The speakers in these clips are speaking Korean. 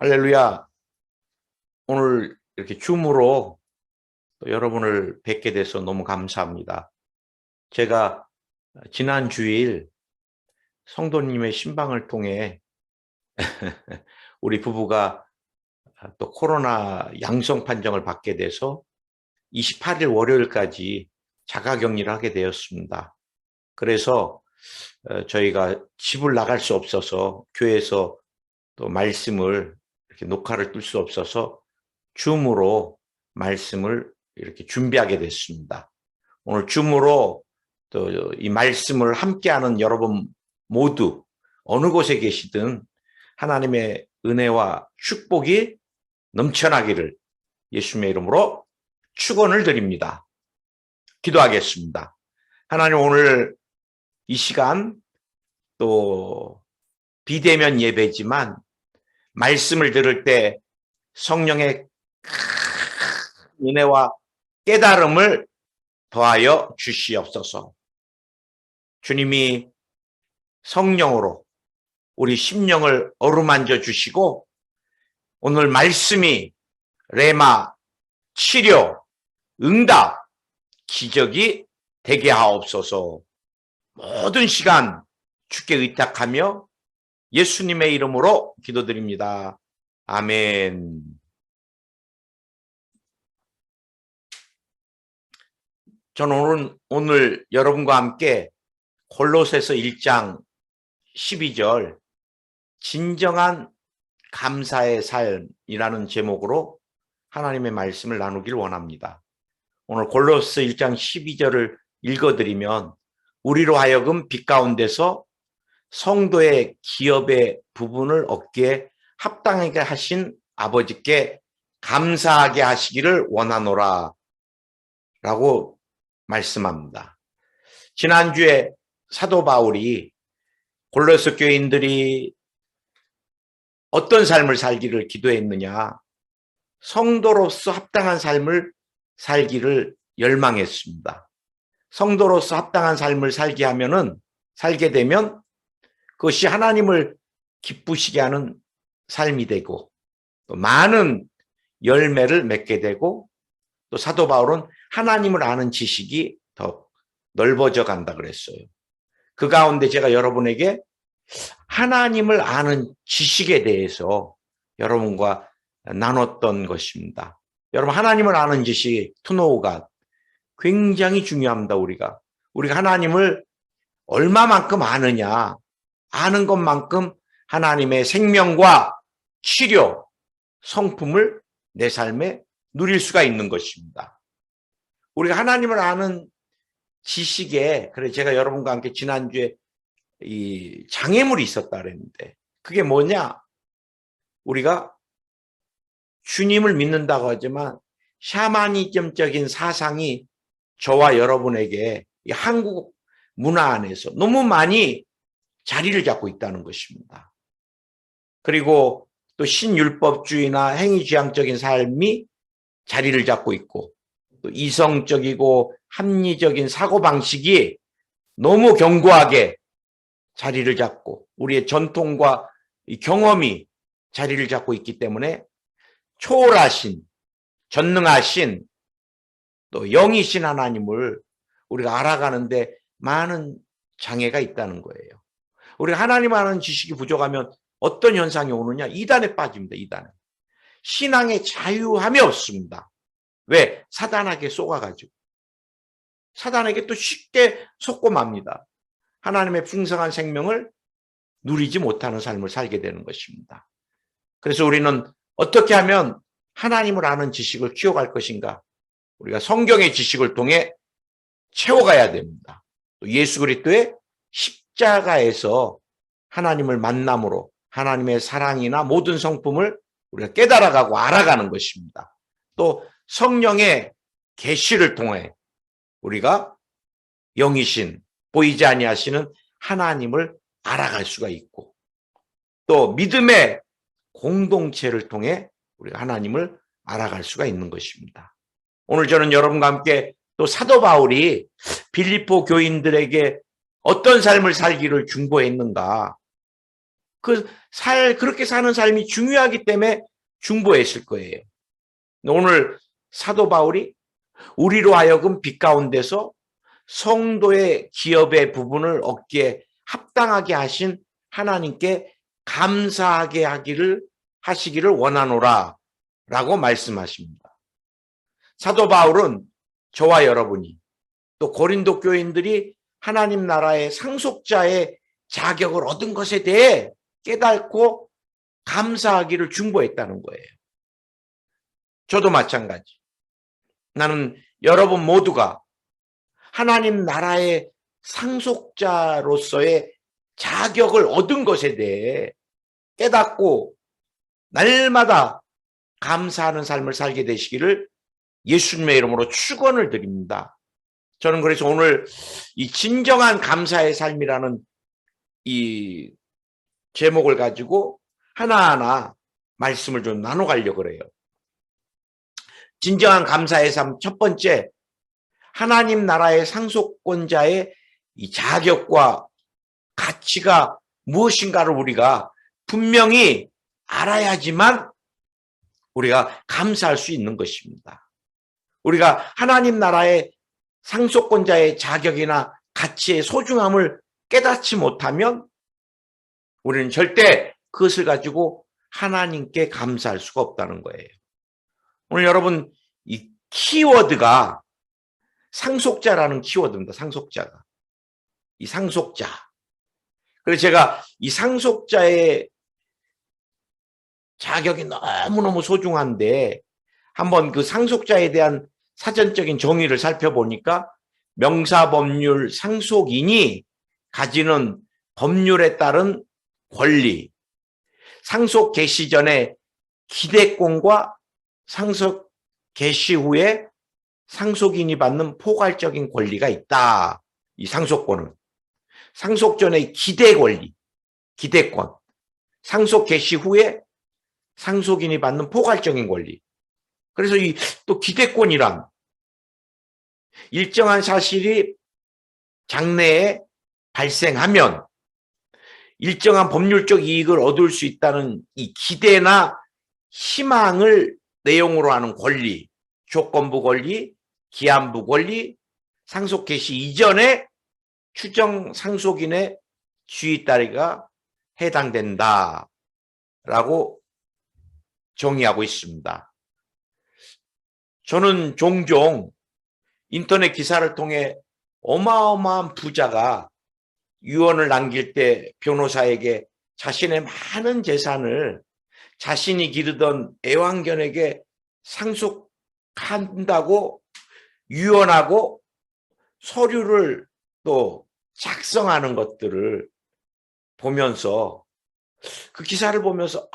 할렐루야. 오늘 이렇게 줌으로 또 여러분을 뵙게 돼서 너무 감사합니다. 제가 지난 주일 성도님의 신방을 통해 우리 부부가 또 코로나 양성 판정을 받게 돼서 28일 월요일까지 자가격리를 하게 되었습니다. 그래서 저희가 집을 나갈 수 없어서 교회에서 또 말씀을 이렇게 녹화를 뜰 수 없어서 줌으로 말씀을 이렇게 준비하게 됐습니다. 오늘 줌으로 또 이 말씀을 함께하는 여러분 모두 어느 곳에 계시든 하나님의 은혜와 축복이 넘쳐나기를 예수님의 이름으로 축원을 드립니다. 기도하겠습니다. 하나님, 오늘 이 시간 또 비대면 예배지만 말씀을 들을 때 성령의 은혜와 깨달음을 더하여 주시옵소서. 주님이 성령으로 우리 심령을 어루만져 주시고 오늘 말씀이 레마, 치료, 응답, 기적이 되게 하옵소서. 모든 시간 주께 의탁하며 예수님의 이름으로 기도드립니다. 아멘. 저는 오늘 여러분과 함께 골로새서 1장 12절 진정한 감사의 삶이라는 제목으로 하나님의 말씀을 나누길 원합니다. 오늘 골로새 1장 12절을 읽어드리면 우리로 하여금 빛 가운데서 성도의 기업의 부분을 얻기에 합당하게 하신 아버지께 감사하게 하시기를 원하노라 라고 말씀합니다. 지난주에 사도 바울이 골로새 교인들이 어떤 삶을 살기를 기도했느냐? 성도로서 합당한 삶을 살기를 열망했습니다. 성도로서 합당한 삶을 살게 되면 그것이 하나님을 기쁘시게 하는 삶이 되고 또 많은 열매를 맺게 되고 또 사도 바울은 하나님을 아는 지식이 더 넓어져 간다 그랬어요. 그 가운데 제가 여러분에게 하나님을 아는 지식에 대해서 여러분과 나눴던 것입니다. 여러분, 하나님을 아는 지식, 투노우가 굉장히 중요합니다. 우리가 하나님을 얼마만큼 아느냐, 아는 것만큼 하나님의 생명과 치료, 성품을 내 삶에 누릴 수가 있는 것입니다. 우리가 하나님을 아는 지식에, 그래 제가 여러분과 함께 지난주에 이 장애물이 있었다 그랬는데 그게 뭐냐? 우리가 주님을 믿는다고 하지만 샤머니즘적인 사상이 저와 여러분에게 이 한국 문화 안에서 너무 많이 자리를 잡고 있다는 것입니다. 그리고 또 신율법주의나 행위지향적인 삶이 자리를 잡고 있고 또 이성적이고 합리적인 사고방식이 너무 견고하게 자리를 잡고 우리의 전통과 이 경험이 자리를 잡고 있기 때문에 초월하신, 전능하신 또 영이신 하나님을 우리가 알아가는데 많은 장애가 있다는 거예요. 우리가 하나님 아는 지식이 부족하면 어떤 현상이 오느냐? 이단에 빠집니다. 이단에. 신앙의 자유함이 없습니다. 왜? 사단에게 속아가지고. 사단에게 또 쉽게 속고 맙니다. 하나님의 풍성한 생명을 누리지 못하는 삶을 살게 되는 것입니다. 그래서 우리는 어떻게 하면 하나님을 아는 지식을 키워갈 것인가? 우리가 성경의 지식을 통해 채워가야 됩니다. 또 예수 그리스도의 십자가에서 하나님을 만남으로 하나님의 사랑이나 모든 성품을 우리가 깨달아가고 알아가는 것입니다. 또 성령의 계시를 통해 우리가 영이신 보이지 아니하시는 하나님을 알아갈 수가 있고 또 믿음의 공동체를 통해 우리가 하나님을 알아갈 수가 있는 것입니다. 오늘 저는 여러분과 함께 또 사도 바울이 빌립보 교인들에게 어떤 삶을 살기를 중보했는가? 그렇게 사는 삶이 중요하기 때문에 중보했을 거예요. 오늘 사도 바울이 우리로 하여금 빛 가운데서 성도의 기업의 부분을 얻기에 합당하게 하신 하나님께 감사하게 하시기를 원하노라 라고 말씀하십니다. 사도 바울은 저와 여러분이 또 고린도 교인들이 하나님 나라의 상속자의 자격을 얻은 것에 대해 깨닫고 감사하기를 중보했다는 거예요. 저도 마찬가지. 나는 여러분 모두가 하나님 나라의 상속자로서의 자격을 얻은 것에 대해 깨닫고 날마다 감사하는 삶을 살게 되시기를 예수님의 이름으로 축원을 드립니다. 저는 그래서 오늘 이 진정한 감사의 삶이라는 이 제목을 가지고 하나하나 말씀을 좀 나눠가려고 그래요. 진정한 감사의 삶 첫 번째, 하나님 나라의 상속권자의 이 자격과 가치가 무엇인가를 우리가 분명히 알아야지만 우리가 감사할 수 있는 것입니다. 우리가 하나님 나라의 상속권자의 자격이나 가치의 소중함을 깨닫지 못하면 우리는 절대 그것을 가지고 하나님께 감사할 수가 없다는 거예요. 오늘 여러분 이 키워드가 상속자라는 키워드입니다. 상속자가. 이 상속자. 그래서 제가 이 상속자의 자격이 너무너무 소중한데 한번 그 상속자에 대한 사전적인 정의를 살펴보니까 명사법률 상속인이 가지는 법률에 따른 권리, 상속 개시 전에 기대권과 상속 개시 후에 상속인이 받는 포괄적인 권리가 있다. 이 상속권은 상속 전의 기대 권리, 기대권, 상속 개시 후에 상속인이 받는 포괄적인 권리. 그래서 이 또 기대권이란 일정한 사실이 장래에 발생하면 일정한 법률적 이익을 얻을 수 있다는 이 기대나 희망을 내용으로 하는 권리, 조건부 권리, 기한부 권리, 상속 개시 이전에 추정 상속인의 지위 따르기가 해당된다라고 정의하고 있습니다. 저는 종종 인터넷 기사를 통해 어마어마한 부자가 유언을 남길 때 변호사에게 자신의 많은 재산을 자신이 기르던 애완견에게 상속한다고 유언하고 서류를 또 작성하는 것들을 보면서 그 기사를 보면서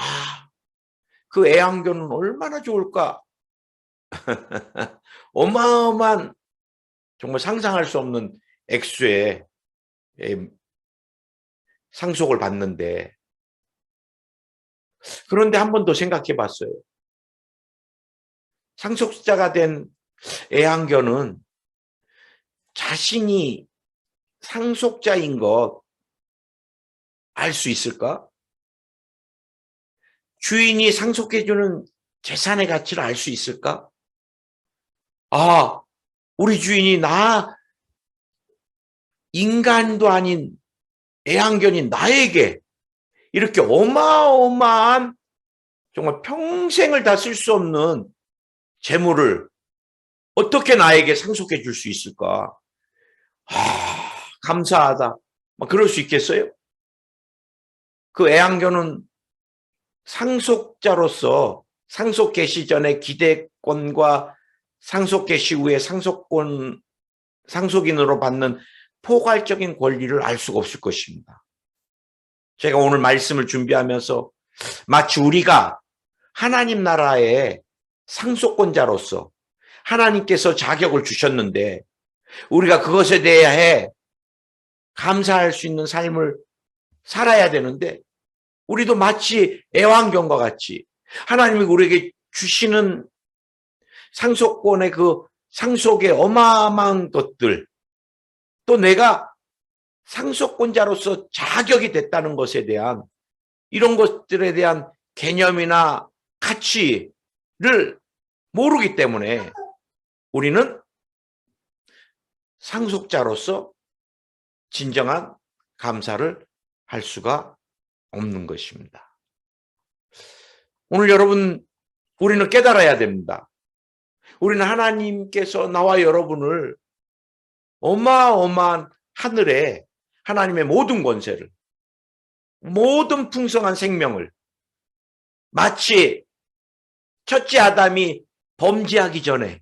그 애완견은 얼마나 좋을까. 어마어마한 정말 상상할 수 없는 액수의 상속을 받는데 그런데 한 번 더 생각해 봤어요. 상속자가 된 애완견은 자신이 상속자인 것 알 수 있을까? 주인이 상속해주는 재산의 가치를 알 수 있을까? 우리 주인이 인간도 아닌 애완견인 나에게 이렇게 어마어마한 정말 평생을 다 쓸 수 없는 재물을 어떻게 나에게 상속해 줄 수 있을까? 감사하다. 그럴 수 있겠어요? 그 애완견은 상속자로서 상속 개시 전에 기대권과 상속 개시 후에 상속인으로 받는 포괄적인 권리를 알 수가 없을 것입니다. 제가 오늘 말씀을 준비하면서 마치 우리가 하나님 나라의 상속권자로서 하나님께서 자격을 주셨는데 우리가 그것에 대해 감사할 수 있는 삶을 살아야 되는데 우리도 마치 애완견과 같이 하나님이 우리에게 주시는 상속권의 그 상속의 어마어마한 것들 또 내가 상속권자로서 자격이 됐다는 것에 대한 이런 것들에 대한 개념이나 가치를 모르기 때문에 우리는 상속자로서 진정한 감사를 할 수가 없는 것입니다. 오늘 여러분, 우리는 깨달아야 됩니다. 우리는 하나님께서 나와 여러분을 어마어마한 하늘에 하나님의 모든 권세를, 모든 풍성한 생명을 마치 첫째 아담이 범죄하기 전에,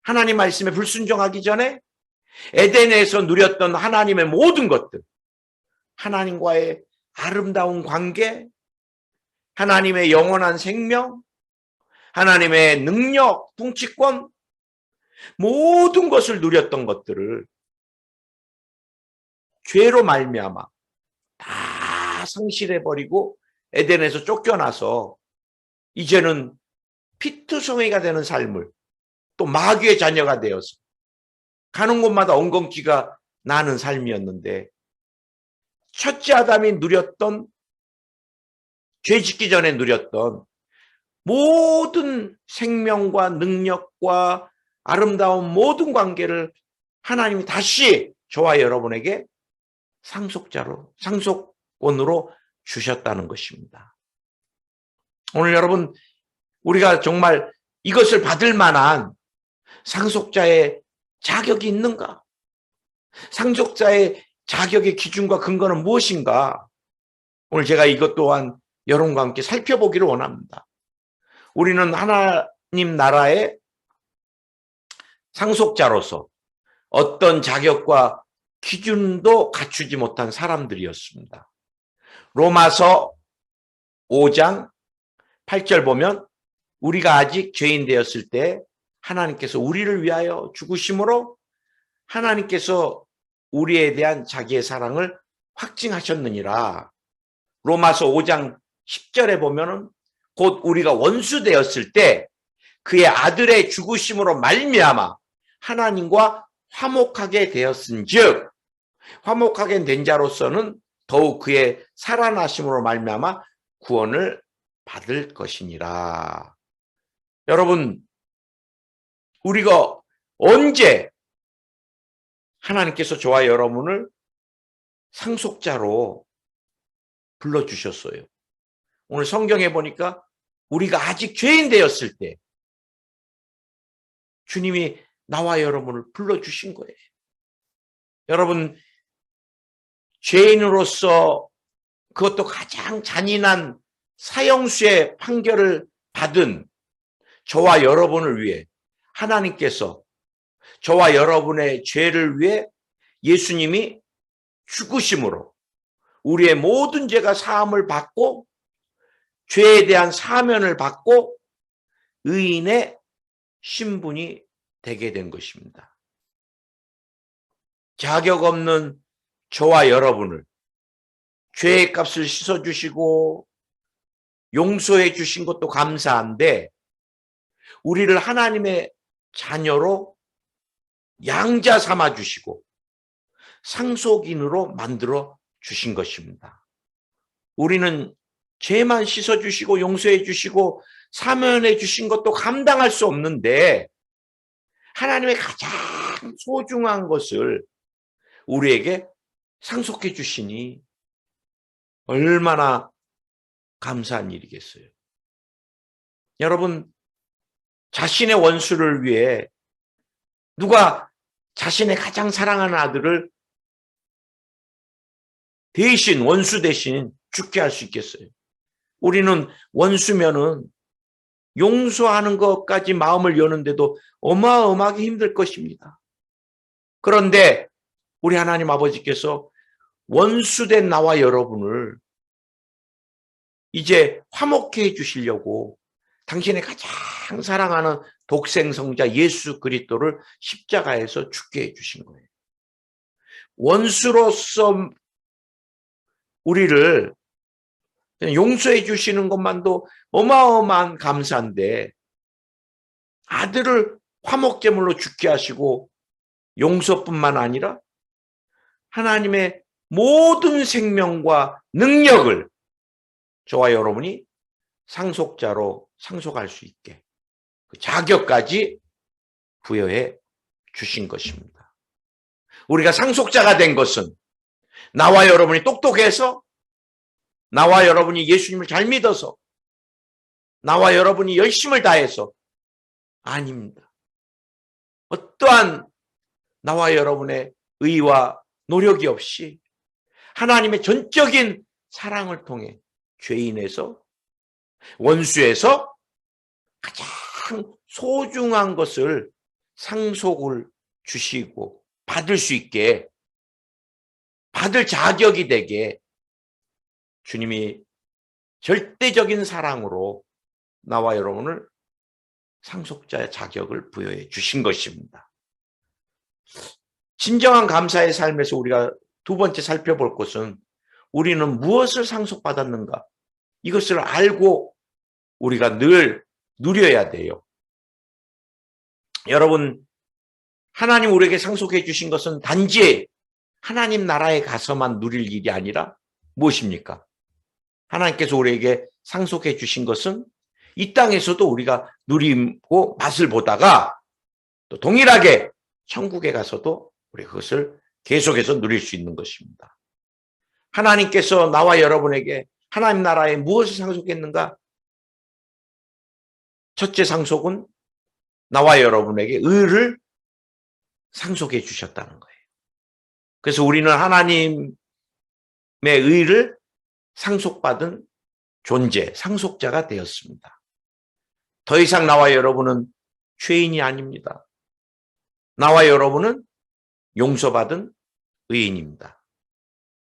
하나님 말씀에 불순종하기 전에 에덴에서 누렸던 하나님의 모든 것들, 하나님과의 아름다운 관계, 하나님의 영원한 생명, 하나님의 능력, 통치권, 모든 것을 누렸던 것들을 죄로 말미암아 다 상실해버리고 에덴에서 쫓겨나서 이제는 피투성이가 되는 삶을, 또 마귀의 자녀가 되어서 가는 곳마다 엉겅퀴가 나는 삶이었는데, 첫째 아담이 누렸던, 죄 짓기 전에 누렸던 모든 생명과 능력과 아름다운 모든 관계를 하나님이 다시 저와 여러분에게 상속권으로 주셨다는 것입니다. 오늘 여러분, 우리가 정말 이것을 받을 만한 상속자의 자격이 있는가? 상속자의 자격의 기준과 근거는 무엇인가? 오늘 제가 이것 또한 여러분과 함께 살펴보기를 원합니다. 우리는 하나님 나라의 상속자로서 어떤 자격과 기준도 갖추지 못한 사람들이었습니다. 로마서 5장 8절 보면 우리가 아직 죄인 되었을 때 하나님께서 우리를 위하여 죽으심으로 하나님께서 우리에 대한 자기의 사랑을 확증하셨느니라. 로마서 5장 10절에 보면은 곧 우리가 원수 되었을 때 그의 아들의 죽으심으로 말미암아 하나님과 화목하게 되었은즉, 화목하게 된 자로서는 더욱 그의 살아나심으로 말미암아 구원을 받을 것이니라. 여러분, 우리가 언제 하나님께서 저와 여러분을 상속자로 불러주셨어요? 오늘 성경에 보니까 우리가 아직 죄인 되었을 때 주님이 나와 여러분을 불러주신 거예요. 여러분, 죄인으로서 그것도 가장 잔인한 사형수의 판결을 받은 저와 여러분을 위해 하나님께서 저와 여러분의 죄를 위해 예수님이 죽으심으로 우리의 모든 죄가 사함을 받고 죄에 대한 사면을 받고 의인의 신분이 되게 된 것입니다. 자격 없는 저와 여러분을 죄의 값을 씻어주시고 용서해 주신 것도 감사한데, 우리를 하나님의 자녀로 양자 삼아 주시고 상속인으로 만들어 주신 것입니다. 우리는 죄만 씻어 주시고 용서해 주시고 사면해 주신 것도 감당할 수 없는데, 하나님의 가장 소중한 것을 우리에게 상속해 주시니 얼마나 감사한 일이겠어요. 여러분, 자신의 원수를 위해 누가 자신의 가장 사랑하는 아들을 대신, 원수 대신 죽게 할 수 있겠어요? 우리는 원수면은 용서하는 것까지 마음을 여는데도 어마어마하게 힘들 것입니다. 그런데 우리 하나님 아버지께서 원수된 나와 여러분을 이제 화목해 해 주시려고 당신의 가장 사랑하는 독생성자 예수 그리스도를 십자가에서 죽게 해 주신 거예요. 원수로서 우리를 용서해 주시는 것만도 어마어마한 감사인데, 아들을 화목제물로 죽게 하시고 용서뿐만 아니라 하나님의 모든 생명과 능력을 저와 여러분이 상속자로 상속할 수 있게 그 자격까지 부여해 주신 것입니다. 우리가 상속자가 된 것은 나와 여러분이 똑똑해서, 나와 여러분이 예수님을 잘 믿어서, 나와 여러분이 열심을 다해서 아닙니다. 어떠한 나와 여러분의 의와 노력이 없이 하나님의 전적인 사랑을 통해 죄인에서, 원수에서 가장 소중한 것을 상속을 주시고 받을 수 있게, 받을 자격이 되게 주님이 절대적인 사랑으로 나와 여러분을 상속자의 자격을 부여해 주신 것입니다. 진정한 감사의 삶에서 우리가 두 번째 살펴볼 것은 우리는 무엇을 상속받았는가? 이것을 알고 우리가 늘 누려야 돼요. 여러분, 하나님 우리에게 상속해 주신 것은 단지 하나님 나라에 가서만 누릴 일이 아니라 무엇입니까? 하나님께서 우리에게 상속해 주신 것은 이 땅에서도 우리가 누리고 맛을 보다가 또 동일하게 천국에 가서도 우리 그것을 계속해서 누릴 수 있는 것입니다. 하나님께서 나와 여러분에게 하나님 나라에 무엇을 상속했는가? 첫째 상속은 나와 여러분에게 의를 상속해 주셨다는 거예요. 그래서 우리는 하나님의 의를 상속받은 존재, 상속자가 되었습니다. 더 이상 나와 여러분은 죄인이 아닙니다. 나와 여러분은 용서받은 의인입니다.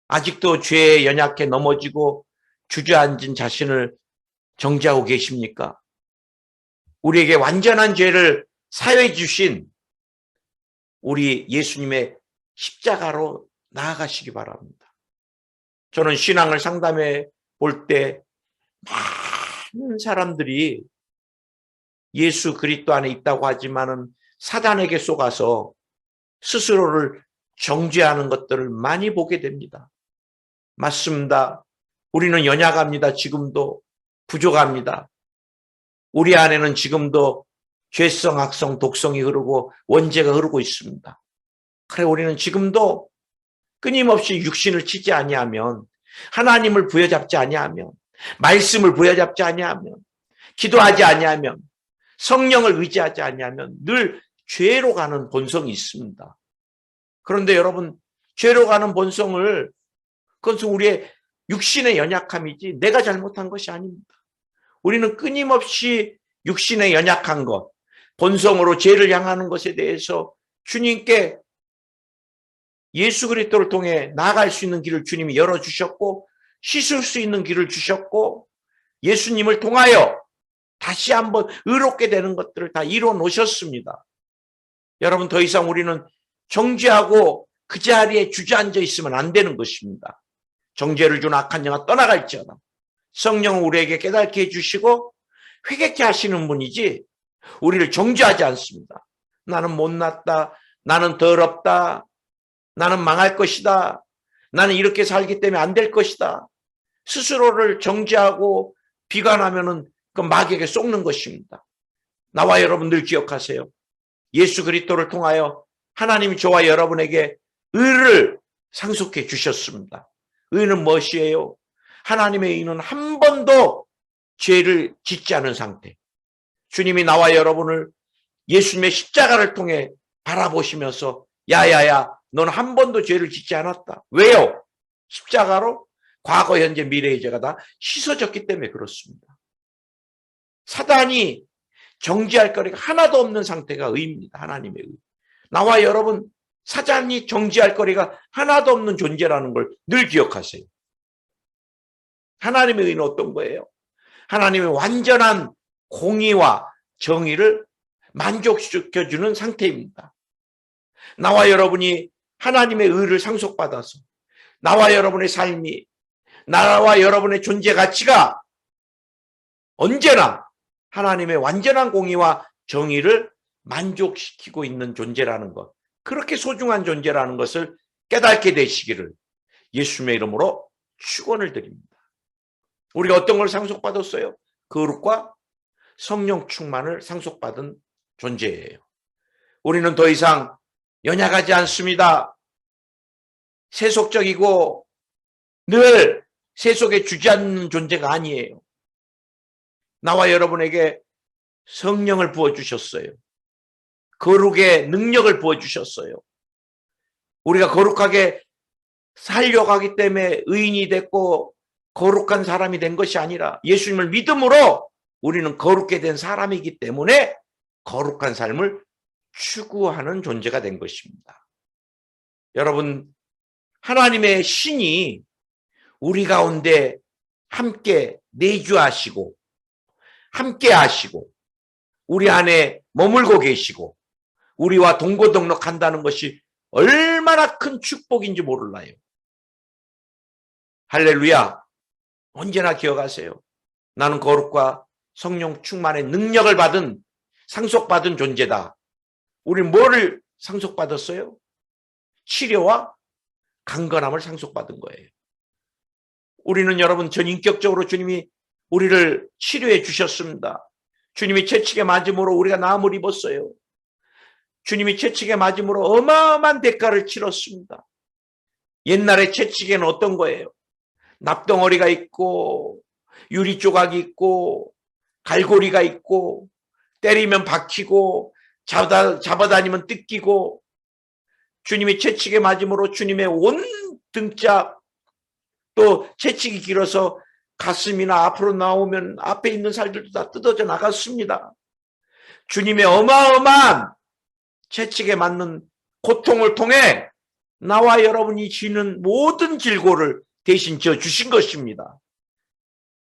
아직도 죄에 연약해 넘어지고 주저앉은 자신을 정죄하고 계십니까? 우리에게 완전한 죄를 사해 주신 우리 예수님의 십자가로 나아가시기 바랍니다. 저는 신앙을 상담해 볼 때 많은 사람들이 예수 그리스도 안에 있다고 하지만은 사단에게 속아서 스스로를 정죄하는 것들을 많이 보게 됩니다. 맞습니다. 우리는 연약합니다. 지금도 부족합니다. 우리 안에는 지금도 죄성, 악성, 독성이 흐르고 원죄가 흐르고 있습니다. 그래 우리는 지금도 끊임없이 육신을 치지 아니하면, 하나님을 부여잡지 아니하면, 말씀을 부여잡지 아니하면, 기도하지 아니하면, 성령을 의지하지 아니하면 늘 죄로 가는 본성이 있습니다. 그런데 여러분, 죄로 가는 본성을, 그것은 우리의 육신의 연약함이지 내가 잘못한 것이 아닙니다. 우리는 끊임없이 육신의 연약한 것, 본성으로 죄를 향하는 것에 대해서 주님께 예수 그리스도를 통해 나아갈 수 있는 길을 주님이 열어주셨고, 씻을 수 있는 길을 주셨고, 예수님을 통하여 다시 한번 의롭게 되는 것들을 다 이루어 놓으셨습니다. 여러분, 더 이상 우리는 정죄하고 그 자리에 주저앉아 있으면 안 되는 것입니다. 정죄를 준 악한 영아 떠나갈지어다. 성령은 우리에게 깨닫게 해주시고 회개케 하시는 분이지 우리를 정죄하지 않습니다. 나는 못났다, 나는 더럽다, 나는 망할 것이다, 나는 이렇게 살기 때문에 안 될 것이다. 스스로를 정죄하고 비관하면은 그 마귀에게 속는 것입니다. 나와 여러분들 기억하세요. 예수 그리스도를 통하여 하나님이 저와 여러분에게 의를 상속해 주셨습니다. 의는 무엇이에요? 하나님의 의는 한 번도 죄를 짓지 않은 상태. 주님이 나와 여러분을 예수님의 십자가를 통해 바라보시면서 야야야, 넌 한 번도 죄를 짓지 않았다. 왜요? 십자가로 과거, 현재, 미래의 죄가 다 씻어졌기 때문에 그렇습니다. 사단이 정죄할 거리가 하나도 없는 상태가 의입니다. 하나님의 의. 나와 여러분, 사단이 정죄할 거리가 하나도 없는 존재라는 걸 늘 기억하세요. 하나님의 의는 어떤 거예요? 하나님의 완전한 공의와 정의를 만족시켜주는 상태입니다. 나와 여러분이 하나님의 의를 상속받아서 나와 여러분의 삶이, 나와 여러분의 존재 가치가 언제나 하나님의 완전한 공의와 정의를 만족시키고 있는 존재라는 것, 그렇게 소중한 존재라는 것을 깨닫게 되시기를 예수님의 이름으로 축원을 드립니다. 우리가 어떤 걸 상속받았어요? 거룩과 성령 충만을 상속받은 존재예요. 우리는 더 이상 연약하지 않습니다. 세속적이고 늘 세속에 주저앉는 존재가 아니에요. 나와 여러분에게 성령을 부어주셨어요. 거룩의 능력을 부어주셨어요. 우리가 거룩하게 살려고 하기 때문에 의인이 됐고 거룩한 사람이 된 것이 아니라 예수님을 믿음으로 우리는 거룩게 된 사람이기 때문에 거룩한 삶을 추구하는 존재가 된 것입니다. 여러분, 하나님의 신이 우리 가운데 함께 내주하시고 함께 하시고 우리 안에 머물고 계시고 우리와 동고동락한다는 것이 얼마나 큰 축복인지 몰라요. 할렐루야. 언제나 기억하세요. 나는 거룩과 성령 충만의 능력을 받은 상속받은 존재다. 우리 뭐를 상속받았어요? 치료와 강건함을 상속받은 거예요. 우리는 여러분 전인격적으로 주님이 우리를 치료해 주셨습니다. 주님이 채찍에 맞음으로 우리가 나음을 입었어요. 주님이 채찍에 맞음으로 어마어마한 대가를 치렀습니다. 옛날에 채찍에는 어떤 거예요? 납덩어리가 있고 유리 조각이 있고 갈고리가 있고 때리면 박히고 잡아다니면 뜯기고 주님이 채찍에 맞음으로 주님의 온 등짝 또 채찍이 길어서 가슴이나 앞으로 나오면 앞에 있는 살들도 다 뜯어져 나갔습니다. 주님의 어마어마한 채찍에 맞는 고통을 통해 나와 여러분이 지는 모든 질고를 대신 져 주신 것입니다.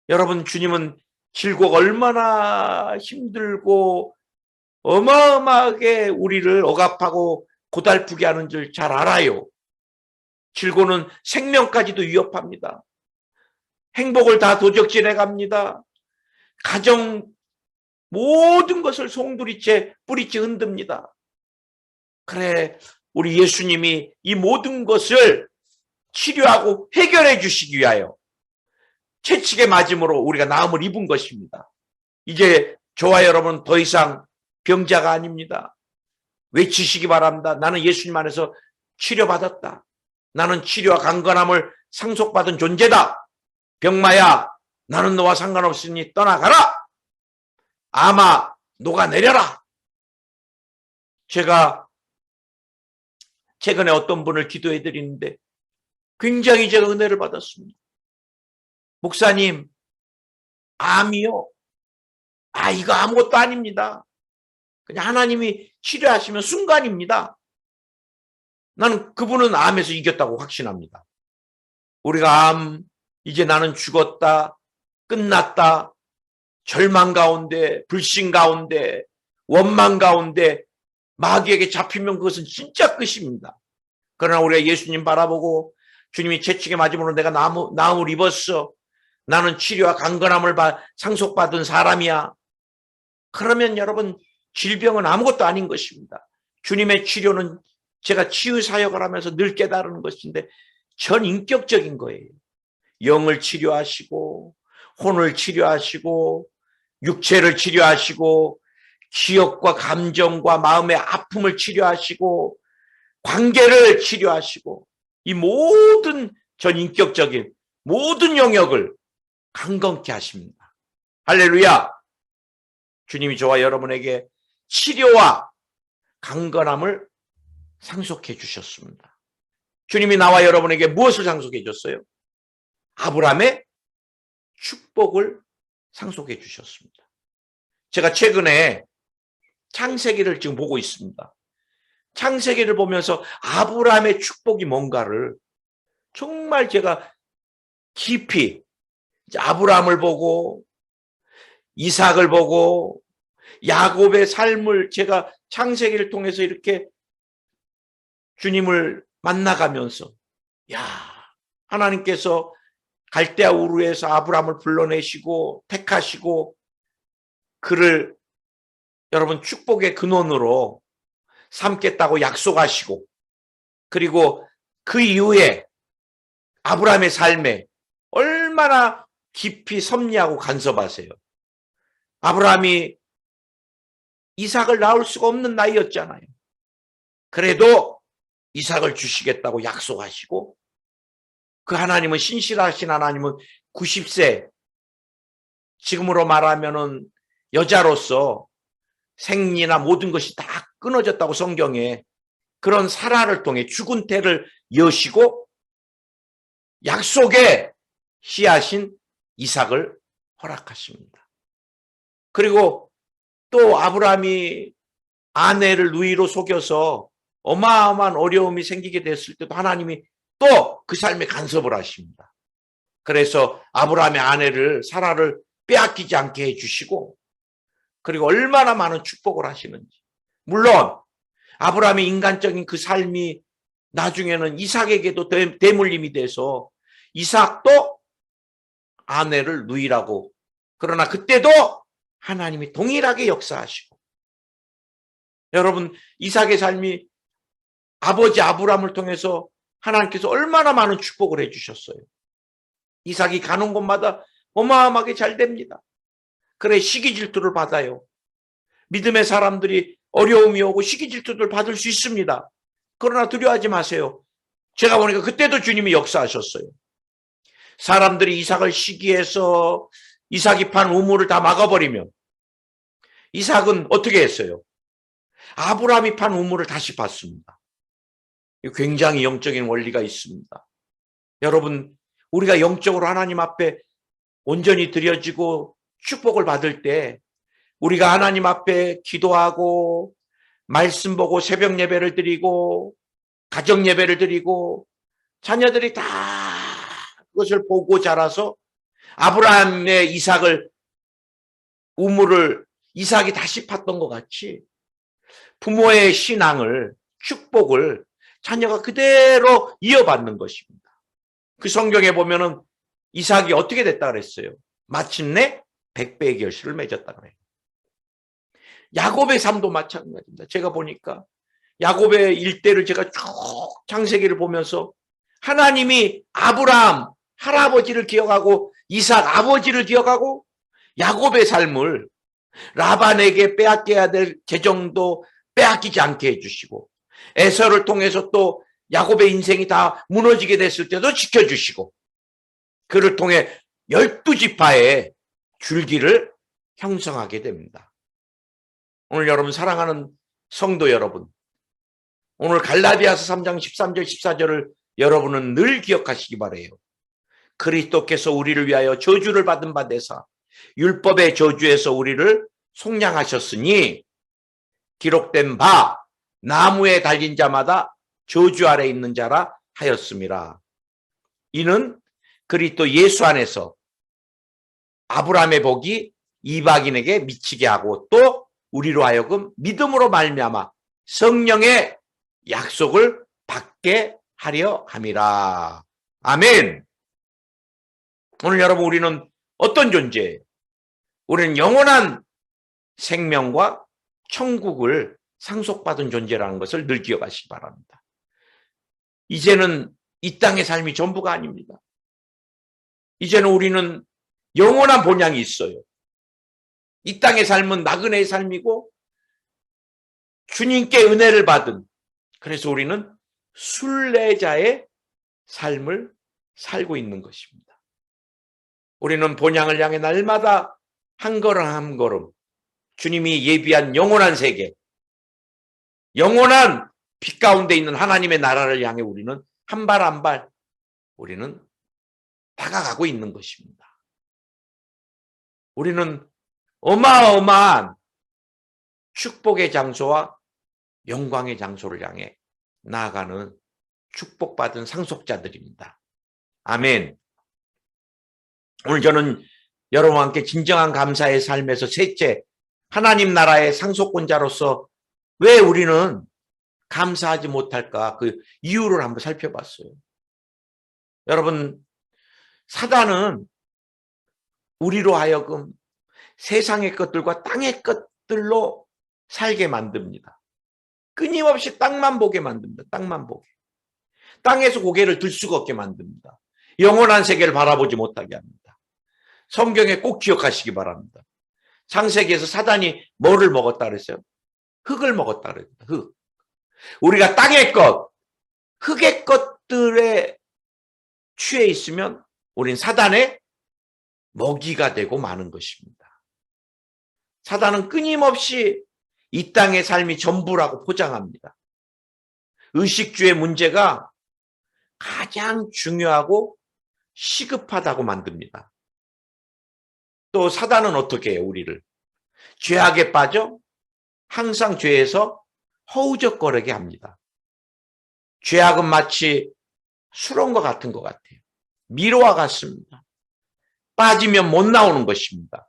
여러분, 주님은 질고가 얼마나 힘들고 어마어마하게 우리를 억압하고 고달프게 하는 줄 잘 알아요. 질고는 생명까지도 위협합니다. 행복을 다 도적질해 갑니다. 가정 모든 것을 송두리째 뿌리째 흔듭니다. 그래, 우리 예수님이 이 모든 것을 치료하고 해결해 주시기 위하여 채찍에 맞음으로 우리가 나음을 입은 것입니다. 이제 저와 여러분 더 이상 병자가 아닙니다. 외치시기 바랍니다. 나는 예수님 안에서 치료받았다. 나는 치료와 강건함을 상속받은 존재다. 병마야, 나는 너와 상관없으니 떠나가라. 아마 녹아내려라. 제가 최근에 어떤 분을 기도해 드리는데 굉장히 제가 은혜를 받았습니다. 목사님, 암이요? 이거 아무것도 아닙니다. 그냥 하나님이 치료하시면 순간입니다. 나는 그분은 암에서 이겼다고 확신합니다. 우리가 이제 나는 죽었다, 끝났다, 절망 가운데, 불신 가운데, 원망 가운데 마귀에게 잡히면 그것은 진짜 끝입니다. 그러나 우리가 예수님 바라보고 주님이 채찍에 맞음으로 내가 나음을 입었어. 나는 치료와 강건함을 상속받은 사람이야. 그러면 여러분, 질병은 아무것도 아닌 것입니다. 주님의 치료는 제가 치유 사역을 하면서 늘 깨달은 것인데 전인격적인 거예요. 영을 치료하시고 혼을 치료하시고 육체를 치료하시고 기억과 감정과 마음의 아픔을 치료하시고 관계를 치료하시고 이 모든 전인격적인 모든 영역을 강건케 하십니다. 할렐루야. 주님이 저와 여러분에게 치료와 강건함을 상속해 주셨습니다. 주님이 나와 여러분에게 무엇을 상속해 줬어요? 아브라함의 축복을 상속해 주셨습니다. 제가 최근에 창세기를 지금 보고 있습니다. 창세기를 보면서 아브라함의 축복이 뭔가를 정말 제가 깊이 아브라함을 보고 이삭을 보고 야곱의 삶을 제가 창세기를 통해서 이렇게 주님을 만나가면서 하나님께서 갈대아 우르에서 아브라함을 불러내시고 택하시고 그를 여러분 축복의 근원으로 삼겠다고 약속하시고 그리고 그 이후에 아브라함의 삶에 얼마나 깊이 섭리하고 간섭하세요. 아브라함이 이삭을 낳을 수가 없는 나이였잖아요. 그래도 이삭을 주시겠다고 약속하시고, 그 하나님은, 신실하신 하나님은 90세, 지금으로 말하면은 여자로서 생리나 모든 것이 다 끊어졌다고 성경에, 그런 사라를 통해 죽은 태를 여시고 약속의 씨앗인 이삭을 허락하십니다. 그리고 또 아브라함이 아내를 누이로 속여서 어마어마한 어려움이 생기게 됐을 때도 하나님이 또 그 삶에 간섭을 하십니다. 그래서 아브라함의 아내를, 사라를 빼앗기지 않게 해주시고, 그리고 얼마나 많은 축복을 하시는지. 물론 아브라함의 인간적인 그 삶이 나중에는 이삭에게도 대물림이 돼서 이삭도 아내를 누이라고, 그러나 그때도 하나님이 동일하게 역사하시고, 여러분, 이삭의 삶이 아버지 아브라함을 통해서 하나님께서 얼마나 많은 축복을 해주셨어요. 이삭이 가는 곳마다 어마어마하게 잘 됩니다. 그래, 시기 질투를 받아요. 믿음의 사람들이 어려움이 오고 시기 질투를 받을 수 있습니다. 그러나 두려워하지 마세요. 제가 보니까 그때도 주님이 역사하셨어요. 사람들이 이삭을 시기해서 이삭이 판 우물을 다 막아버리면 이삭은 어떻게 했어요? 아브라함이 판 우물을 다시 팠습니다. 굉장히 영적인 원리가 있습니다. 여러분, 우리가 영적으로 하나님 앞에 온전히 드려지고 축복을 받을 때, 우리가 하나님 앞에 기도하고 말씀 보고 새벽 예배를 드리고 가정 예배를 드리고 자녀들이 다 그것을 보고 자라서 아브라함의 우물을 이삭이 다시 팠던 것 같이 부모의 신앙을, 축복을 자녀가 그대로 이어받는 것입니다. 그 성경에 보면은 이삭이 어떻게 됐다 그랬어요? 마침내 100배의 결실을 맺었다 그래요. 야곱의 삶도 마찬가지입니다. 제가 보니까 야곱의 일대를 제가 쭉 창세기를 보면서 하나님이 아브라함 할아버지를 기억하고 이삭 아버지를 기억하고 야곱의 삶을 라반에게 빼앗겨야 될 재정도 빼앗기지 않게 해주시고, 에서를 통해서 또 야곱의 인생이 다 무너지게 됐을 때도 지켜주시고, 그를 통해 12지파의 줄기를 형성하게 됩니다. 오늘 여러분, 사랑하는 성도 여러분, 오늘 갈라디아서 3장 13절 14절을 여러분은 늘 기억하시기 바라요. 그리스도께서 우리를 위하여 저주를 받은 바 되사 율법의 저주에서 우리를 속량하셨으니 기록된 바 나무에 달린 자마다 저주 아래 있는 자라 하였음이라. 이는 그리스도 예수 안에서 아브라함의 복이 이방인에게 미치게 하고 또 우리로 하여금 믿음으로 말미암아 성령의 약속을 받게 하려 함이라. 아멘. 오늘 여러분, 우리는 어떤 존재예요? 우리는 영원한 생명과 천국을 상속받은 존재라는 것을 늘 기억하시기 바랍니다. 이제는 이 땅의 삶이 전부가 아닙니다. 이제는 우리는 영원한 본향이 있어요. 이 땅의 삶은 나그네의 삶이고 주님께 은혜를 받은, 그래서 우리는 순례자의 삶을 살고 있는 것입니다. 우리는 본향을 향해 날마다 한 걸음 한 걸음 주님이 예비한 영원한 세계, 영원한 빛 가운데 있는 하나님의 나라를 향해 우리는 한 발 한 발 우리는 다가가고 있는 것입니다. 우리는 어마어마한 축복의 장소와 영광의 장소를 향해 나아가는 축복받은 상속자들입니다. 아멘. 오늘 저는 여러분과 함께 진정한 감사의 삶에서 셋째, 하나님 나라의 상속권자로서 왜 우리는 감사하지 못할까, 그 이유를 한번 살펴봤어요. 여러분, 사단은 우리로 하여금 세상의 것들과 땅의 것들로 살게 만듭니다. 끊임없이 땅만 보게 만듭니다. 땅만 보게. 땅에서 고개를 들 수가 없게 만듭니다. 영원한 세계를 바라보지 못하게 합니다. 성경에 꼭 기억하시기 바랍니다. 창세기에서 사단이 뭐를 먹었다 그랬어요? 흙을 먹었다 그랬다. 흙. 우리가 땅의 것, 흙의 것들에 취해 있으면 우린 사단의 먹이가 되고 마는 것입니다. 사단은 끊임없이 이 땅의 삶이 전부라고 포장합니다. 의식주의 문제가 가장 중요하고 시급하다고 만듭니다. 또 사단은 어떻게 해요, 우리를? 죄악에 빠져 항상 죄에서 허우적거리게 합니다. 죄악은 마치 수렁과 같은 것 같아요. 미로와 같습니다. 빠지면 못 나오는 것입니다.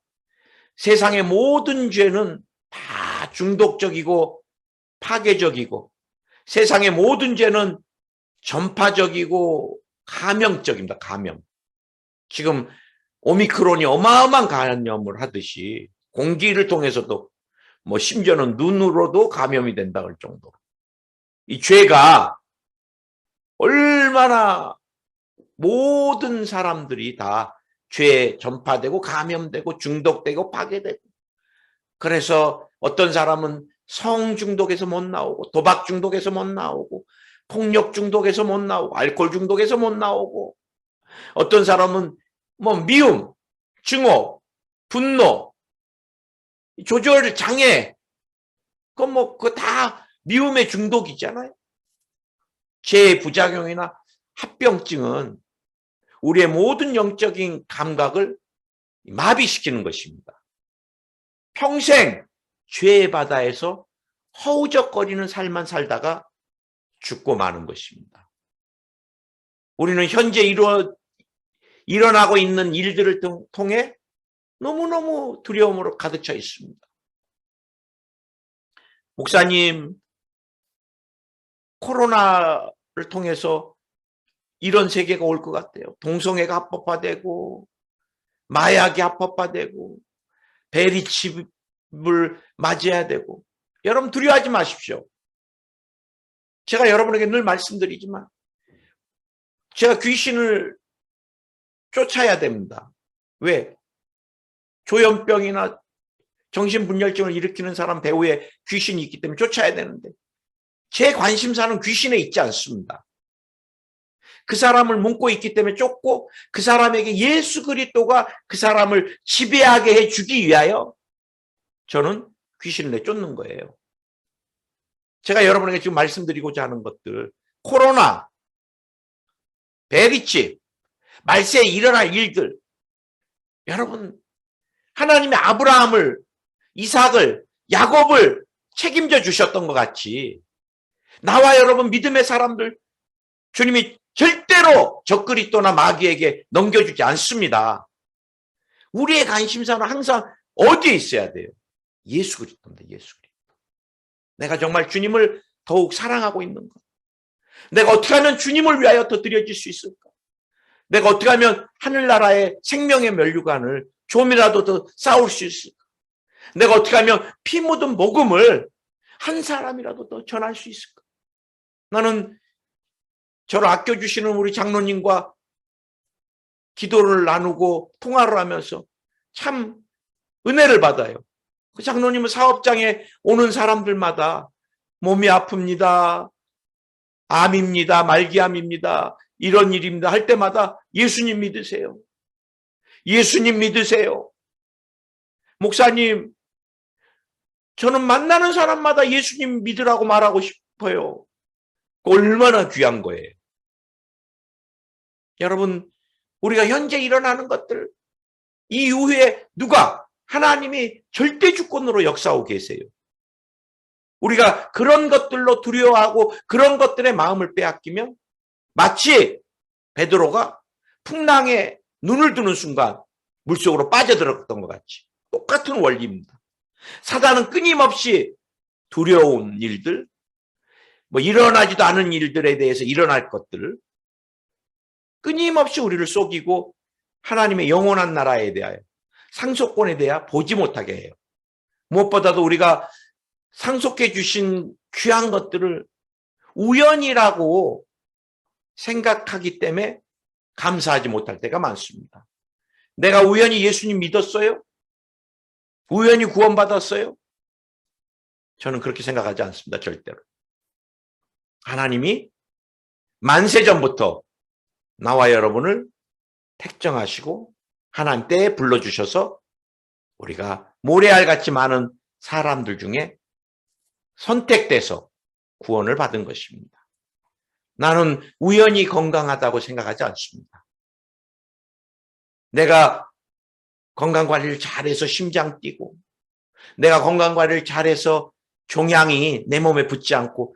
세상의 모든 죄는 다 중독적이고 파괴적이고 세상의 모든 죄는 전파적이고 감염적입니다. 감염. 지금 오미크론이 어마어마한 감염을 하듯이 공기를 통해서도 뭐 심지어는 눈으로도 감염이 된다 할 정도로 이 죄가 얼마나 모든 사람들이 다 죄에 전파되고 감염되고 중독되고 파괴되고 그래서 어떤 사람은 성 중독에서 못 나오고 도박 중독에서 못 나오고 폭력 중독에서 못 나오고 알코올 중독에서 못 나오고 어떤 사람은 뭐 미움, 증오, 분노, 조절 장애 그거 다 미움의 중독이잖아요. 죄의 부작용이나 합병증은 우리의 모든 영적인 감각을 마비시키는 것입니다. 평생 죄의 바다에서 허우적거리는 삶만 살다가 죽고 마는 것입니다. 우리는 현재 일어나고 있는 일들을 통해 너무너무 두려움으로 가득 차 있습니다. 목사님, 코로나를 통해서 이런 세계가 올 것 같아요. 동성애가 합법화되고 마약이 합법화되고 베리칩을 맞이해야 되고 여러분 두려워하지 마십시오. 제가 여러분에게 늘 말씀드리지만 제가 귀신을 쫓아야 됩니다. 왜? 조현병이나 정신분열증을 일으키는 사람 배후에 귀신이 있기 때문에 쫓아야 되는데 제 관심사는 귀신에 있지 않습니다. 그 사람을 묶고 있기 때문에 쫓고 그 사람에게 예수 그리스도가 그 사람을 지배하게 해주기 위하여 저는 귀신을 내쫓는 거예요. 제가 여러분에게 지금 말씀드리고자 하는 것들 코로나, 베리칩, 말세에 일어날 일들 여러분 하나님이 아브라함을 이삭을 야곱을 책임져 주셨던 것 같이 나와 여러분 믿음의 사람들 주님이 절대로 적그리스도나 마귀에게 넘겨주지 않습니다. 우리의 관심사는 항상 어디에 있어야 돼요? 예수 그리스도입니다. 예수 그리스도. 내가 정말 주님을 더욱 사랑하고 있는 것. 내가 어떻게 하면 주님을 위하여 더 드려질 수 있을까? 내가 어떻게 하면 하늘나라의 생명의 면류관을 좀이라도 더 쌓을 수 있을까? 내가 어떻게 하면 피 묻은 복음을 한 사람이라도 더 전할 수 있을까? 나는 저를 아껴주시는 우리 장로님과 기도를 나누고 통화를 하면서 참 은혜를 받아요. 그 장로님은 사업장에 오는 사람들마다 몸이 아픕니다. 암입니다. 말기암입니다. 이런 일입니다. 할 때마다 예수님 믿으세요. 예수님 믿으세요. 목사님, 저는 만나는 사람마다 예수님 믿으라고 말하고 싶어요. 얼마나 귀한 거예요. 여러분, 우리가 현재 일어나는 것들, 이 이후에 누가 하나님이 절대 주권으로 역사하고 계세요. 우리가 그런 것들로 두려워하고 그런 것들의 마음을 빼앗기면 마치 베드로가 풍랑에 눈을 뜨는 순간 물속으로 빠져들었던 것 같이 똑같은 원리입니다. 사단은 끊임없이 두려운 일들, 뭐 일어나지도 않은 일들에 대해서 일어날 것들을 끊임없이 우리를 속이고 하나님의 영원한 나라에 대하여 상속권에 대하여 보지 못하게 해요. 무엇보다도 우리가 상속해 주신 귀한 것들을 우연이라고 생각하기 때문에 감사하지 못할 때가 많습니다. 내가 우연히 예수님 믿었어요? 우연히 구원받았어요? 저는 그렇게 생각하지 않습니다. 절대로. 하나님이 만세 전부터 나와 여러분을 택정하시고 하나님 때에 불러주셔서 우리가 모래알같이 많은 사람들 중에 선택돼서 구원을 받은 것입니다. 나는 우연히 건강하다고 생각하지 않습니다. 내가 건강관리를 잘해서 심장 뛰고 내가 건강관리를 잘해서 종양이 내 몸에 붙지 않고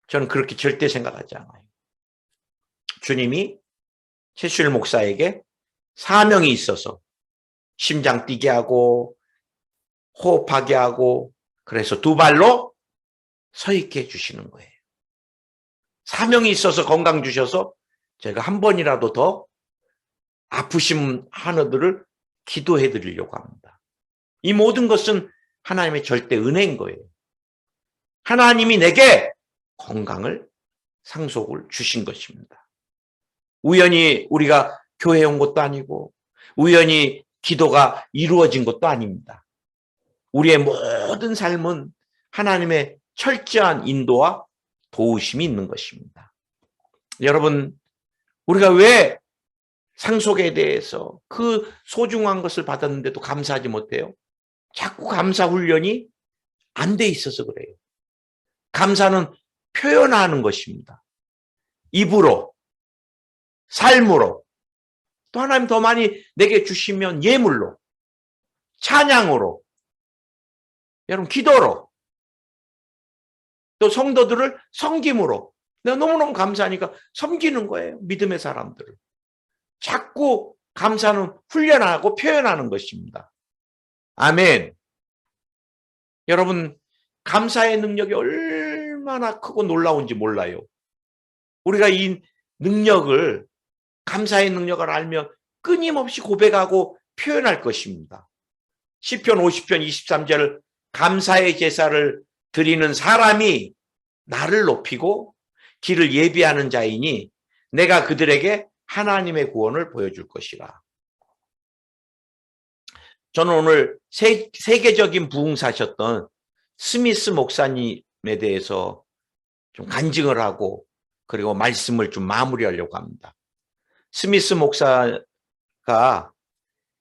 저는 그렇게 절대 생각하지 않아요. 주님이 최수일 목사에게 사명이 있어서 심장 뛰게 하고 호흡하게 하고 그래서 두 발로 서 있게 해주시는 거예요. 사명이 있어서 건강 주셔서 제가 한 번이라도 더 아프신 하나들을 기도해 드리려고 합니다. 이 모든 것은 하나님의 절대 은혜인 거예요. 하나님이 내게 건강을 상속을 주신 것입니다. 우연히 우리가 교회에 온 것도 아니고 우연히 기도가 이루어진 것도 아닙니다. 우리의 모든 삶은 하나님의 철저한 인도와 도우심이 있는 것입니다. 여러분, 우리가 왜 상속에 대해서 그 소중한 것을 받았는데도 감사하지 못해요? 자꾸 감사 훈련이 안 돼 있어서 그래요. 감사는 표현하는 것입니다. 입으로, 삶으로, 또 하나님 더 많이 내게 주시면 예물로, 찬양으로, 여러분 기도로, 또 성도들을 섬김으로. 내가 너무너무 감사하니까 섬기는 거예요. 믿음의 사람들을. 자꾸 감사는 훈련하고 표현하는 것입니다. 아멘. 여러분, 감사의 능력이 얼마나 크고 놀라운지 몰라요. 우리가 이 능력을, 감사의 능력을 알면 끊임없이 고백하고 표현할 것입니다. 시편 50편 23절 감사의 제사를 드리는 사람이 나를 높이고 길을 예비하는 자이니 내가 그들에게 하나님의 구원을 보여줄 것이라. 저는 오늘 세계적인 부흥사셨던 스미스 목사님에 대해서 좀 간증을 하고 그리고 말씀을 좀 마무리하려고 합니다. 스미스 목사가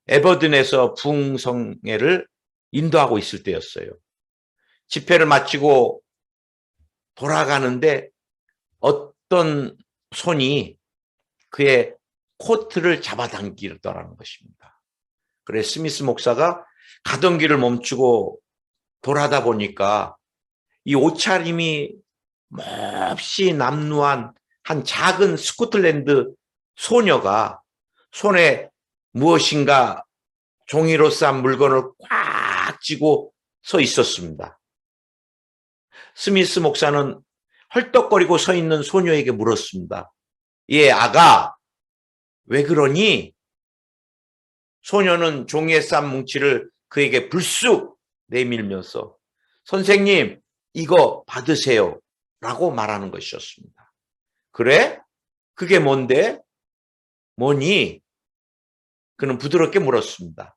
에버든에서 부흥성회를 인도하고 있을 때였어요. 집회를 마치고 돌아가는데 어떤 손이 그의 코트를 잡아당기더라는 것입니다. 그래서 스미스 목사가 가던 길을 멈추고 돌아다 보니까 이 옷차림이 몹시 남루한 한 작은 스코틀랜드 소녀가 손에 무엇인가 종이로 싼 물건을 꽉 쥐고 서 있었습니다. 스미스 목사는 헐떡거리고 서 있는 소녀에게 물었습니다. 예, 아가, 왜 그러니? 소녀는 종이에 싼 뭉치를 그에게 불쑥 내밀면서 선생님, 이거 받으세요 라고 말하는 것이었습니다. 그래? 그게 뭔데? 뭐니? 그는 부드럽게 물었습니다.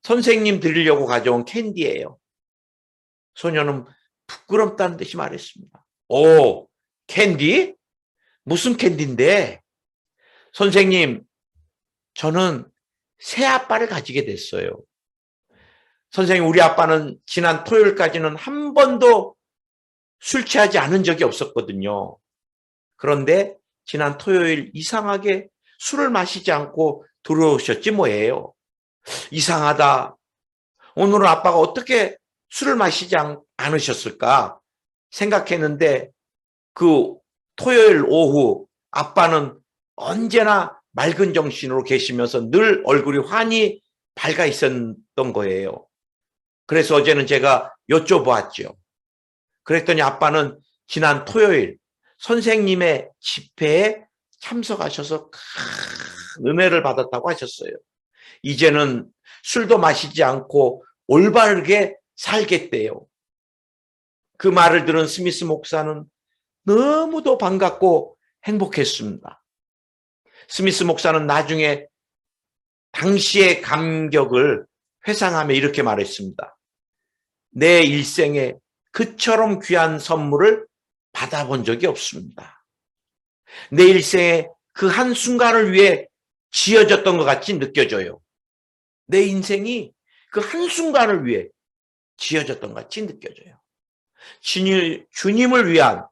선생님 드리려고 가져온 캔디예요. 소녀는 부끄럽다는 듯이 말했습니다. 오, 캔디? 무슨 캔디인데? 선생님, 저는 새 아빠를 가지게 됐어요. 선생님, 우리 아빠는 지난 토요일까지는 한 번도 술 취하지 않은 적이 없었거든요. 그런데 지난 토요일 이상하게 술을 마시지 않고 들어오셨지 뭐예요. 이상하다. 오늘은 아빠가 어떻게 술을 마시지 않으셨을까 생각했는데 그 토요일 오후 아빠는 언제나 맑은 정신으로 계시면서 늘 얼굴이 환히 밝아 있었던 거예요. 그래서 어제는 제가 여쭤보았죠. 그랬더니 아빠는 지난 토요일 선생님의 집회에 참석하셔서 큰 은혜를 받았다고 하셨어요. 이제는 술도 마시지 않고 올바르게 살겠대요. 그 말을 들은 스미스 목사는 너무도 반갑고 행복했습니다. 스미스 목사는 나중에 당시의 감격을 회상하며 이렇게 말했습니다. 내 일생에 그처럼 귀한 선물을 받아본 적이 없습니다. 내 일생에 그 한순간을 위해 지어졌던 것 같이 느껴져요. 내 인생이 그 한순간을 위해 지어졌던 것 같이 느껴져요. 주님을 위한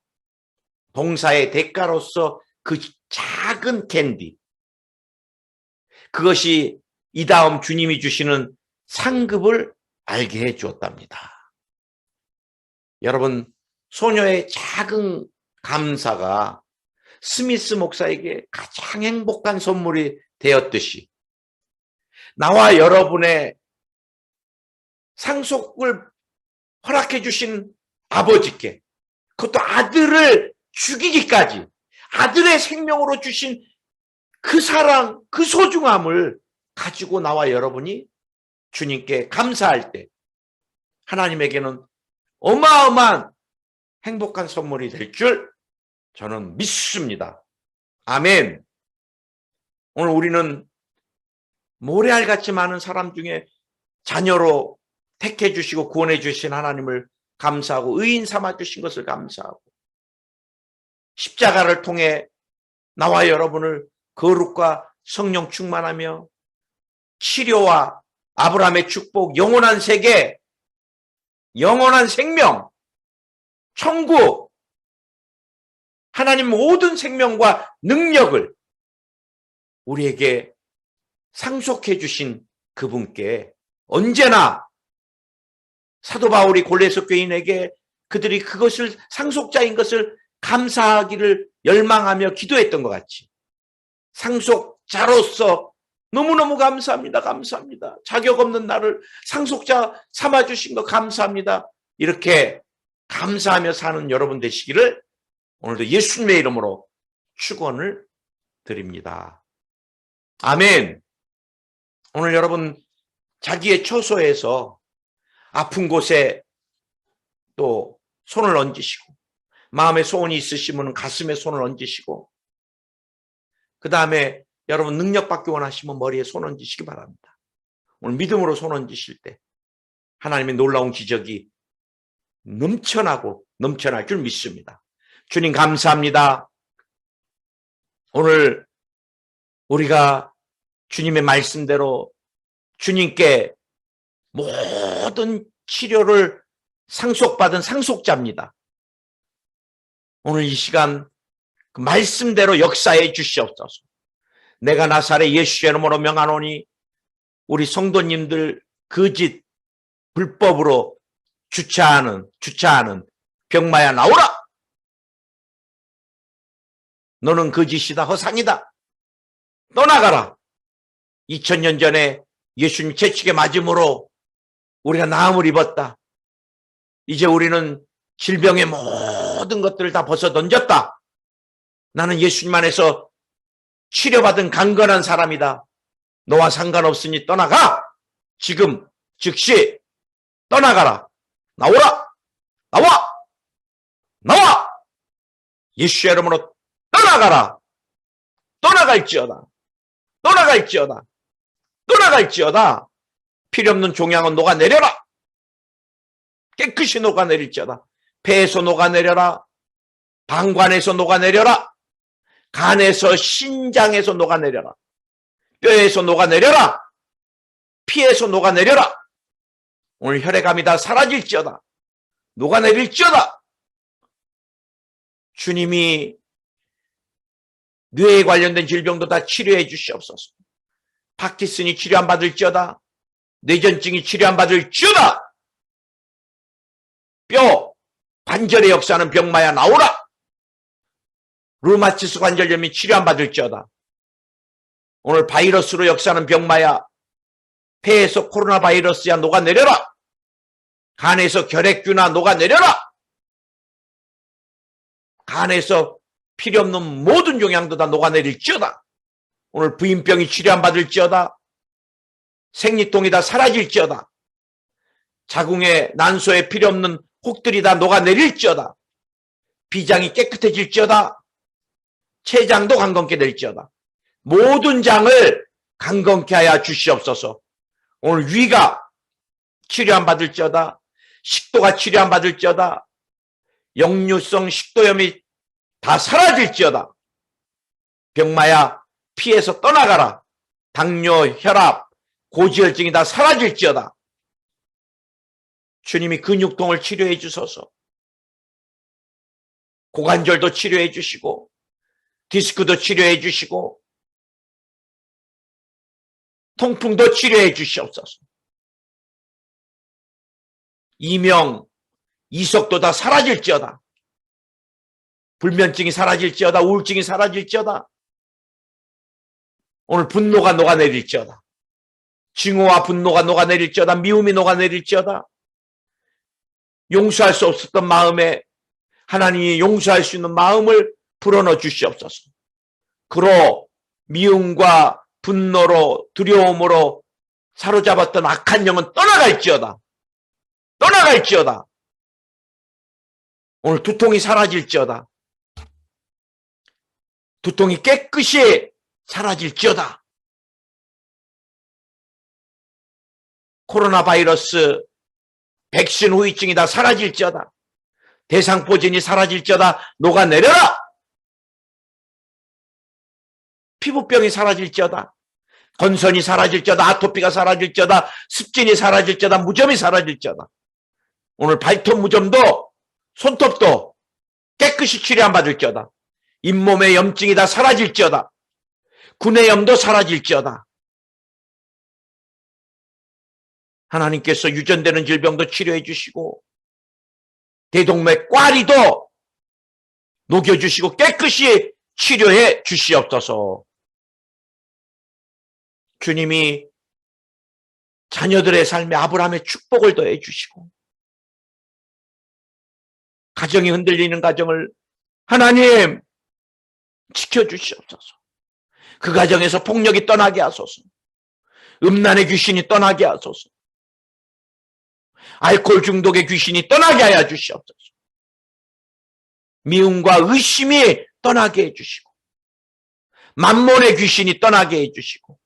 봉사의 대가로서 그 작은 캔디, 그것이 이 다음 주님이 주시는 상급을 알게 해 주었답니다. 여러분, 소녀의 작은 감사가 스미스 목사에게 가장 행복한 선물이 되었듯이 나와 여러분의 상속을 허락해 주신 아버지께, 그것도 아들을 죽이기까지 아들의 생명으로 주신 그 사랑, 그 소중함을 가지고 나와 여러분이 주님께 감사할 때 하나님에게는 어마어마한 행복한 선물이 될 줄 저는 믿습니다. 아멘. 오늘 우리는 모래알같이 많은 사람 중에 자녀로 택해 주시고 구원해 주신 하나님을 감사하고 의인 삼아 주신 것을 감사하고 십자가를 통해 나와 여러분을 거룩과 성령 충만하며 치료와 아브라함의 축복, 영원한 세계, 영원한 생명, 천국, 하나님 모든 생명과 능력을 우리에게 상속해 주신 그분께 언제나 사도 바울이 골로새 교인에게 그들이 그것을 상속자인 것을 감사하기를 열망하며 기도했던 것 같이 상속자로서 너무너무 감사합니다. 감사합니다. 자격 없는 나를 상속자 삼아주신 거 감사합니다. 이렇게 감사하며 사는 여러분 되시기를 오늘도 예수님의 이름으로 축원을 드립니다. 아멘. 오늘 여러분 자기의 처소에서 아픈 곳에 또 손을 얹으시고 마음에 소원이 있으시면 가슴에 손을 얹으시고 그 다음에 여러분 능력받기 원하시면 머리에 손 얹으시기 바랍니다. 오늘 믿음으로 손 얹으실 때 하나님의 놀라운 기적이 넘쳐날 줄 믿습니다. 주님 감사합니다. 오늘 우리가 주님의 말씀대로 주님께 모든 치료를 상속받은 상속자입니다. 오늘 이 시간 그 말씀대로 역사해 주시옵소서. 내가 나사렛 예수의 이름으로 명하노니 우리 성도님들 거짓 불법으로 주차하는 병마야 나오라. 너는 거짓이다, 허상이다. 떠나가라. 2000년 전에 예수님 채찍에 맞음으로 우리가 나음을 입었다. 이제 우리는 질병의 모든 것들을 다 벗어 던졌다. 나는 예수님 안에서 치료받은 강건한 사람이다. 너와 상관없으니 떠나가. 지금 즉시 떠나가라. 나오라. 나와. 예수의 이름으로 떠나가라. 떠나갈지어다. 필요없는 종양은 녹아내려라. 깨끗이 녹아내릴지어다. 폐에서 녹아내려라. 방관에서 녹아내려라. 간에서 신장에서 녹아내려라. 뼈에서 녹아내려라. 피에서 녹아내려라. 오늘 혈액암이 다 사라질지어다. 녹아내릴지어다. 주님이 뇌에 관련된 질병도 다 치료해 주시옵소서. 파킨슨이 치료 안 받을지어다. 뇌전증이 치료 안 받을지어다. 뼈, 관절에 역사하는 병마야 나오라. 루마티스 관절염이 치료 안 받을지어다. 오늘 바이러스로 역사하는 병마야 폐에서 코로나 바이러스야 녹아내려라. 간에서 결핵균아 녹아내려라. 간에서 필요없는 모든 종양도 다 녹아내릴지어다. 오늘 부인병이 치료 안 받을지어다. 생리통이 다 사라질지어다. 자궁에 난소에 필요없는 혹들이 다 녹아내릴지어다. 비장이 깨끗해질지어다. 췌장도 강건케 될지어다. 모든 장을 강건케 하여 주시옵소서. 오늘 위가 치료함 받을지어다. 식도가 치료함 받을지어다. 역류성 식도염이 다 사라질지어다. 병마야 피에서 떠나가라. 당뇨, 혈압, 고지혈증이 다 사라질지어다. 주님이 근육통을 치료해 주소서. 고관절도 치료해 주시고 디스크도 치료해 주시고 통풍도 치료해 주시옵소서. 이명, 이석도 다 사라질지어다. 불면증이 사라질지어다. 우울증이 사라질지어다. 오늘 분노가 녹아내릴지어다. 증오와 분노가 녹아내릴지어다. 미움이 녹아내릴지어다. 용서할 수 없었던 마음에 하나님이 용서할 수 있는 마음을 불어넣어 주시옵소서. 그로 미움과 분노로 두려움으로 사로잡았던 악한 영은 떠나갈지어다. 떠나갈지어다. 오늘 두통이 사라질지어다. 두통이 깨끗이 사라질지어다. 코로나 바이러스 백신 후유증이 다 사라질지어다. 대상포진이 사라질지어다. 녹아내려라. 피부병이 사라질지어다. 건선이 사라질지어다. 아토피가 사라질지어다. 습진이 사라질지어다. 무좀이 사라질지어다. 오늘 발톱 무좀도 손톱도 깨끗이 치료함 받을지어다. 잇몸의 염증이 다 사라질지어다. 구내염도 사라질지어다. 하나님께서 유전되는 질병도 치료해 주시고 대동맥 꽈리도 녹여주시고 깨끗이 치료해 주시옵소서. 주님이 자녀들의 삶에 아브라함의 축복을 더해 주시고 가정이 흔들리는 가정을 하나님 지켜주시옵소서. 그 가정에서 폭력이 떠나게 하소서. 음란의 귀신이 떠나게 하소서. 알코올 중독의 귀신이 떠나게 하여 주시옵소서. 미움과 의심이 떠나게 해주시고 만몬의 귀신이 떠나게 해주시고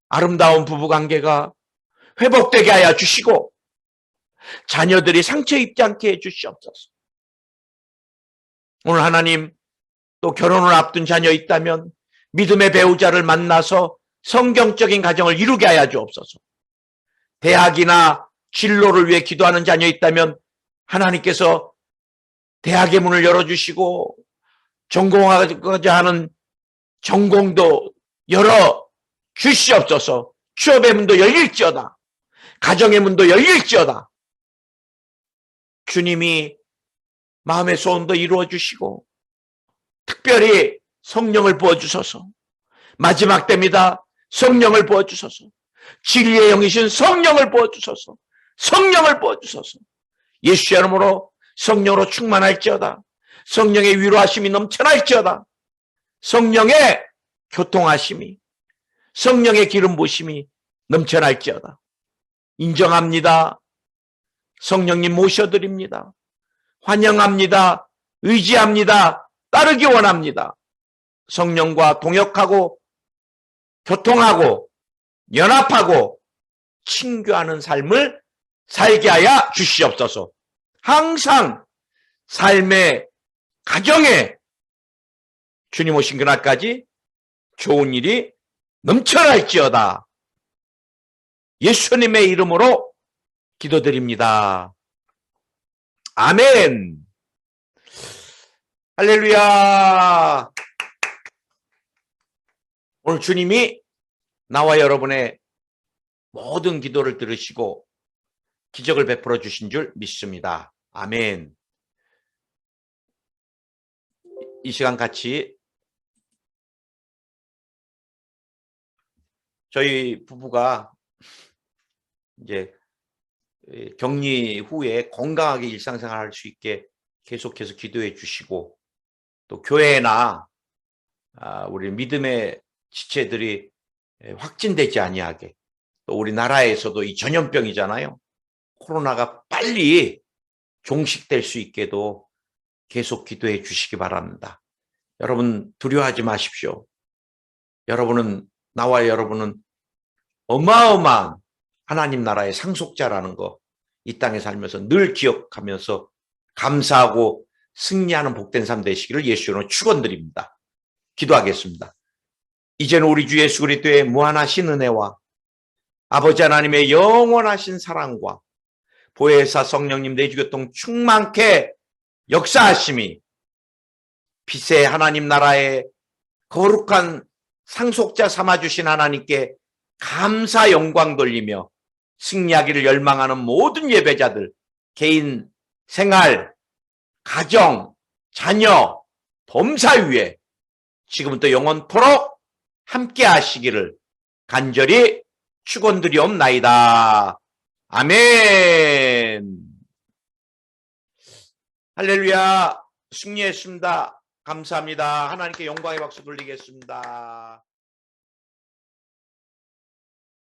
아름다운 부부관계가 회복되게 하여 주시고 자녀들이 상처 입지 않게 해주시옵소서. 오늘 하나님 또 결혼을 앞둔 자녀 있다면 믿음의 배우자를 만나서 성경적인 가정을 이루게 하여 주옵소서. 대학이나 진로를 위해 기도하는 자녀 있다면 하나님께서 대학의 문을 열어주시고 전공하고자 하는 전공도 열어 주시옵소서. 취업의 문도 열릴지어다. 가정의 문도 열릴지어다. 주님이 마음의 소원도 이루어 주시고 특별히 성령을 부어주소서. 마지막 때입니다. 성령을 부어주소서. 진리의 영이신 성령을 부어주소서. 성령을 부어주소서. 예수 이름으로 성령으로 충만할지어다. 성령의 위로하심이 넘쳐날지어다. 성령의 교통하심이 성령의 기름 부으심이 넘쳐날지어다. 인정합니다. 성령님 모셔드립니다. 환영합니다. 의지합니다. 따르기 원합니다. 성령과 동역하고 교통하고 연합하고 친교하는 삶을 살게 하여 주시옵소서. 항상 삶의 가정에 주님 오신 그날까지 좋은 일이 넘쳐날지어다. 예수님의 이름으로 기도드립니다. 아멘. 할렐루야. 오늘 주님이 나와 여러분의 모든 기도를 들으시고 기적을 베풀어 주신 줄 믿습니다. 아멘. 이 시간 같이 저희 부부가 이제 격리 후에 건강하게 일상생활할 수 있게 계속해서 기도해 주시고 또 교회나 우리 믿음의 지체들이 확진되지 아니하게 또 우리나라에서도 이 전염병이잖아요. 코로나가 빨리 종식될 수 있게도 계속 기도해 주시기 바랍니다. 여러분 두려워하지 마십시오. 나와 여러분은 어마어마한 하나님 나라의 상속자라는 거, 이 땅에 살면서 늘 기억하면서 감사하고 승리하는 복된 삶 되시기를 예수로 축원드립니다. 기도하겠습니다. 이제는 우리 주 예수 그리스도의 무한하신 은혜와 아버지 하나님의 영원하신 사랑과 보혜사 성령님 내주교통 충만케 역사하심이 빛의 하나님 나라의 거룩한 상속자 삼아주신 하나님께 감사 영광 돌리며 승리하기를 열망하는 모든 예배자들, 개인, 생활, 가정, 자녀, 범사 위에 지금부터 영원토록 함께 하시기를 간절히 축원드리옵나이다. 아멘. 할렐루야. 승리했습니다. 감사합니다. 하나님께 영광의 박수 돌리겠습니다.